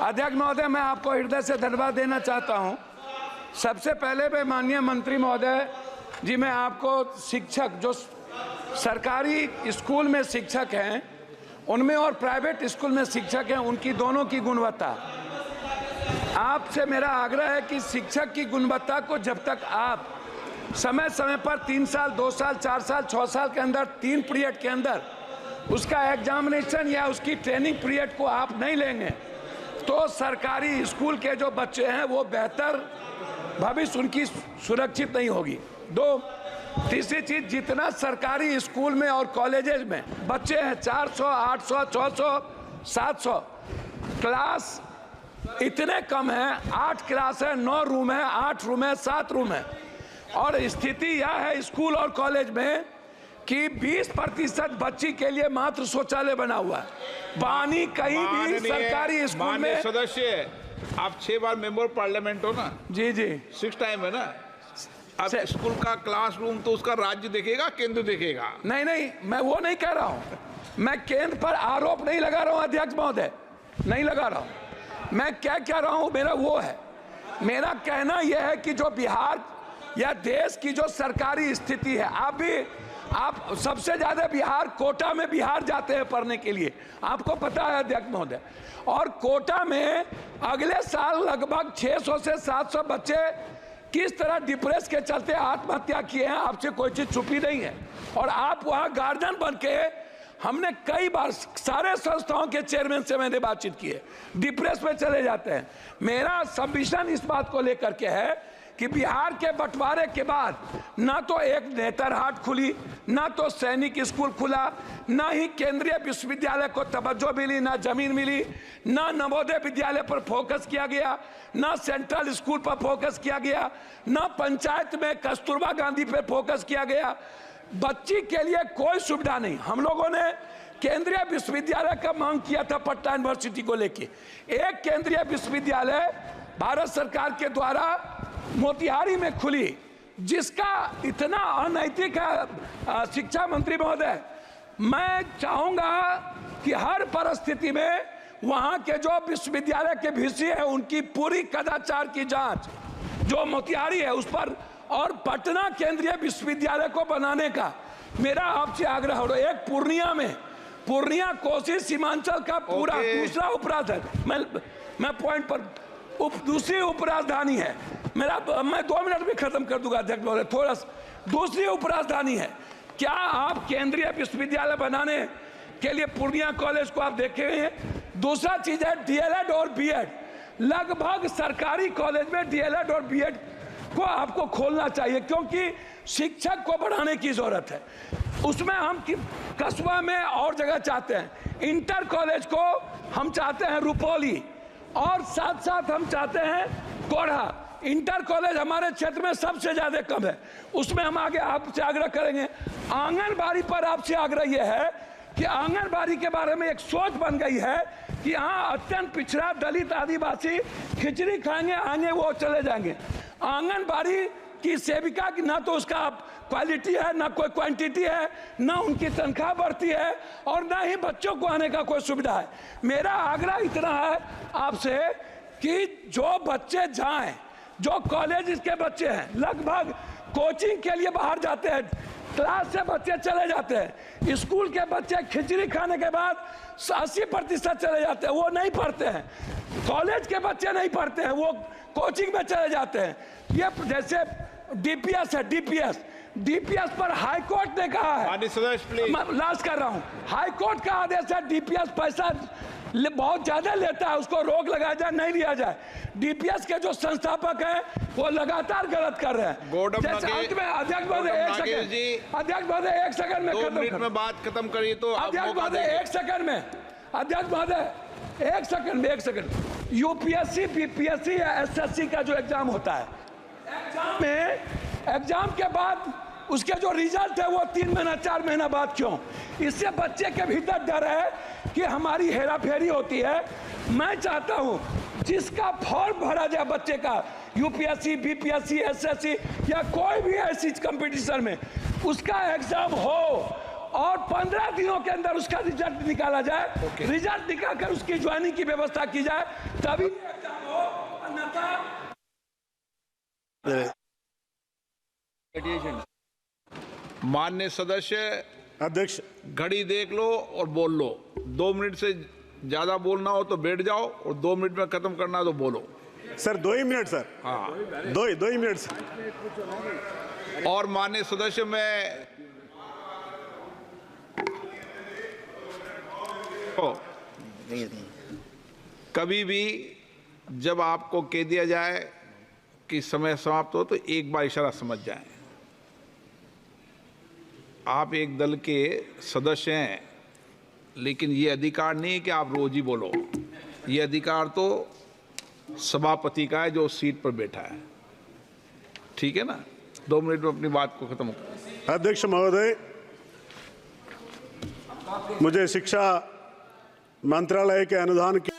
अध्यक्ष महोदय, मैं आपको हृदय से धन्यवाद देना चाहता हूं। सबसे पहले मैं माननीय मंत्री महोदय जी, मैं आपको शिक्षक जो सरकारी स्कूल में शिक्षक हैं उनमें और प्राइवेट स्कूल में शिक्षक हैं, उनकी दोनों की गुणवत्ता, आपसे मेरा आग्रह है कि शिक्षक की गुणवत्ता को जब तक आप समय समय पर 3 साल, 2 साल, 4 साल, 6 साल के अंदर 3 पीरियड के अंदर उसका एग्जामिनेशन या उसकी ट्रेनिंग पीरियड को आप नहीं लेंगे तो सरकारी स्कूल के जो बच्चे हैं वो बेहतर भविष्य उनकी सुरक्षित नहीं होगी। तीसरी चीज, जितना सरकारी स्कूल में और कॉलेजेस में बच्चे हैं 400, 800, 600, 700, क्लास इतने कम है। 8 क्लास है, 9 रूम है, 8 रूम है, 7 रूम है। और स्थिति यह है स्कूल और कॉलेज में कि 20% बच्ची के लिए मात्र शौचालय बना हुआ है। पानी कहीं भी सरकारी स्कूल में। सदस्य, आप 6 बार मेंबर पार्लियामेंट हो ना? जी जी, 6 टाइम है ना। अब स्कूल का क्लासरूम तो उसका राज्य देखेगा, केंद्र देखेगा? नहीं नहीं, मैं वो नहीं कह रहा हूँ। मैं केंद्र पर आरोप नहीं लगा रहा हूँ अध्यक्ष महोदय, नहीं लगा रहा हूँ। मैं क्या कह रहा हूँ, मेरा वो है, मेरा कहना यह है कि जो बिहार या देश की जो सरकारी स्थिति है, आप सबसे ज्यादा बिहार कोटा में बिहार जाते हैं पढ़ने के लिए, आपको पता है अध्यक्ष महोदय। और कोटा में अगले साल लगभग 600 से 700 बच्चे किस तरह डिप्रेस के चलते आत्महत्या किए हैं, आपसे कोई चीज छुपी नहीं है। और आप वहां गार्जियन बन के, हमने कई बार सारे संस्थाओं के चेयरमैन से मैंने बातचीत की है, डिप्रेस में चले जाते हैं। मेरा सबमिशन इस बात को लेकर के है कि बिहार के बंटवारे के बाद ना तो एक नेतरहाट खुली, ना तो सैनिक स्कूल खुला, ना ही केंद्रीय विश्वविद्यालय को तवज्जो मिली, ना जमीन मिली, ना नवोदय विद्यालय पर फोकस किया गया, ना सेंट्रल स्कूल पर फोकस किया गया, ना पंचायत में कस्तूरबा गांधी पर फोकस किया गया। बच्ची के लिए कोई सुविधा नहीं। हम लोगों ने केंद्रीय विश्वविद्यालय का मांग किया था पटना यूनिवर्सिटी को लेके। एक केंद्रीय विश्वविद्यालय भारत सरकार के द्वारा मोतिहारी में खुली, जिसका इतना अनैतिक है शिक्षा मंत्री महोदय। मैं चाहूंगा कि हर परिस्थिति में वहां के जो विश्वविद्यालय के वीसी है उनकी पूरी कदाचार की जांच जो मोतिहारी है उस पर, और पटना केंद्रीय विश्वविद्यालय को बनाने का मेरा आपसे आग्रह हो। एक पूर्णिया कोसी सीमांचल का पूरा दूसरा उपराजधानी, मैं पॉइंट पर दूसरी उपराजधानी है मेरा, मैं 2 मिनट में खत्म कर दूंगा अध्यक्ष महोदय, थोड़ा दूसरी उपराजधानी है। क्या आप केंद्रीय विश्वविद्यालय बनाने के लिए पूर्णिया कॉलेज को आप देखे हैं? दूसरा चीज है डीएलएड और बीएड। लगभग सरकारी कॉलेज में डीएलएड और बीएड को आपको खोलना चाहिए, क्योंकि शिक्षक को बढ़ाने की जरूरत है। उसमें हम कस्बा में और जगह चाहते हैं, इंटर कॉलेज को हम चाहते हैं रुपौली, और साथ साथ हम चाहते हैं कोढ़ा। इंटर कॉलेज हमारे क्षेत्र में सबसे ज्यादा कम है, उसमें हम आगे आपसे आग्रह करेंगे। आंगनबाड़ी पर आपसे आग्रह यह है कि आंगनबाड़ी के बारे में एक सोच बन गई है कि यहाँ अत्यंत पिछड़ा दलित आदिवासी खिचड़ी खाएंगे, आएंगे वो चले जाएंगे। आंगनबाड़ी की सेविका की ना तो उसका क्वालिटी है, ना कोई क्वांटिटी है, ना उनकी तनख्वाह बढ़ती है, और ना ही बच्चों को आने का कोई सुविधा है। मेरा आग्रह इतना है आपसे कि जो बच्चे जाएं, जो कॉलेज के बच्चे हैं, लगभग कोचिंग के लिए बाहर जाते हैं, क्लास से बच्चे चले जाते हैं, स्कूल के बच्चे खिचड़ी खाने के बाद 80% चले जाते हैं, वो नहीं पढ़ते हैं। कॉलेज के बच्चे नहीं पढ़ते हैं, वो कोचिंग में चले जाते हैं। ये जैसे डीपीएस है, डीपीएस पर हाई कोर्ट ने कहा है, लास्ट कर रहा हूं, हाई कोर्ट का आदेश है डीपीएस पैसा बहुत ज्यादा लेता है, उसको रोक लगाया जाए, नहीं लिया जाए। डीपीएस के जो संस्थापक हैं वो लगातार गलत कर रहे हैं। अंत में अध्यक्ष महोदय एक सेकंड में 2 मिनट में बात खत्म करिए तो अध्यक्ष महोदय 1 सेकंड में, अध्यक्ष महोदय 1 सेकंड। यूपीएससी, बीपीएससी या एसएससी का जो एग्जाम होता है, एग्जाम के बाद उसके जो रिजल्ट है वो 3 महीना 4 महीना बाद क्यों? इससे बच्चे के भीतर डर है कि हमारी हेराफेरी होती है। मैं चाहता हूं जिसका फॉर्म भरा जाए बच्चे का, यूपीएससी, बीपीएससी, एसएससी या कोई भी ऐसी कंपटीशन में, उसका एग्जाम हो और 15 दिनों के अंदर उसका रिजल्ट निकाला जाए। रिजल्ट निकालकर उसकी ज्वाइनिंग की व्यवस्था की जाए, तभी एग्जाम हो। अन्यथा माननीय सदस्य, अध्यक्ष, घड़ी देख लो और बोल लो। 2 मिनट से ज्यादा बोलना हो तो बैठ जाओ और 2 मिनट में खत्म करना है तो बोलो। सर 2 ही मिनट सर, हाँ, 2 ही मिनट सर। और माननीय सदस्य, मैं कभी भी जब आपको कह दिया जाए कि समय समाप्त हो तो एक बार इशारा समझ जाएं। आप एक दल के सदस्य हैं, लेकिन ये अधिकार नहीं है कि आप रोज ही बोलो। ये अधिकार तो सभापति का है जो सीट पर बैठा है। ठीक है ना? 2 मिनट में अपनी बात को खत्म करो। अध्यक्ष महोदय, मुझे शिक्षा मंत्रालय के अनुदान की